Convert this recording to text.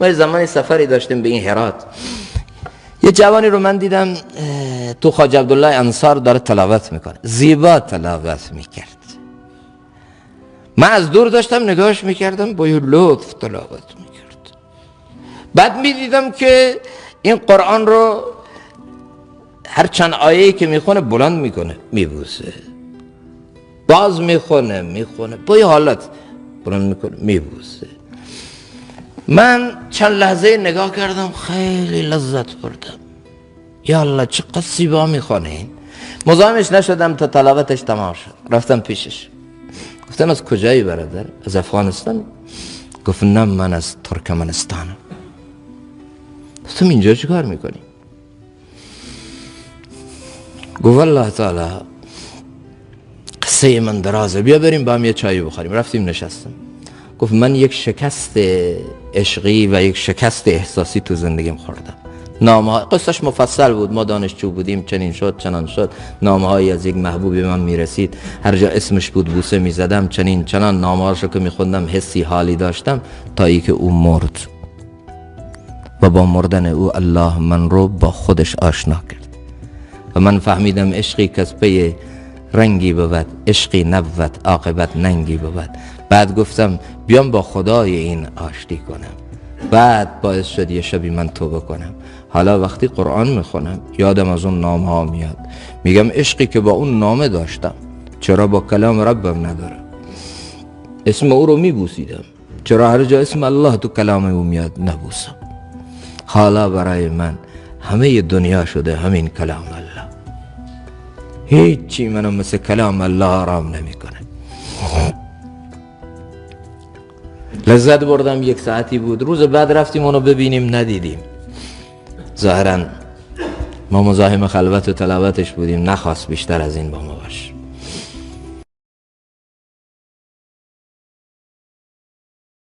ما زمانی سفری داشتیم به این هرات، یه جوانی رو من دیدم تو خواجه عبدالله انصار داره تلاوت میکنه، زیبا تلاوت میکرد. من از دور داشتم نگاهش میکردم، با یه لطف تلاوت میکرد. بعد میدیدم که این قرآن رو هر چند آیه‌ای که میخونه بلند میکنه، میبوسه، باز میخونه با یه حالت بلند میکنه، میبوسه. من چند لحظه نگاه کردم، خیلی لذت بردم. یا الله چقدر زیبا میخونه این. مزاحمش نشدم تا تلاوتش تمام شد. رفتم پیشش، گفتم از کجایی برادر؟ از افغانستان؟ گفت نه من از ترکمنستانم. گفتم اینجا چی کار میکنی؟ گفت الله تعالی قصه من درازه، بیا بریم با هم یه چایی بخوریم. رفتیم نشستم. گفت من یک شکست عشقی و یک شکست احساسی تو زندگیم خوردم. نامه قصهش مفصل بود، ما دانشجو بودیم، چنین شد چنان شد، نامه هایی از یک محبوب من میرسید، هر جا اسمش بود بوسه میزدم، چنین چنان. نامه هاشو که میخوندم حسی حالی داشتم، تا ای که او مرد و با مردن او الله من رو با خودش آشنا کرد و من فهمیدم عشقی که از پی رنگی بود، عشقی نبود عاقبت ننگی بود. بعد گفتم بیام با خدای این آشتی کنم. بعد باعث شد یه شبی من توبه کنم. حالا وقتی قرآن میخونم یادم از اون نام ها میاد، میگم عشقی که با اون نامه داشتم چرا با کلام ربم ندارم؟ اسم او رو میبوسیدم، چرا هر جا اسم الله تو کلام او میاد نبوسم؟ حالا برای من همه دنیا شده همین کلام الله. هیچی منو مثل کلام الله آرام نمیکنه. لذت بردم. یک ساعتی بود. روز بعد رفتیم اونو ببینیم، ندیدیم. ظاهرا ما مزاحم خلوت و تلاوتش بودیم، نخواست بیشتر از این با ما باشه.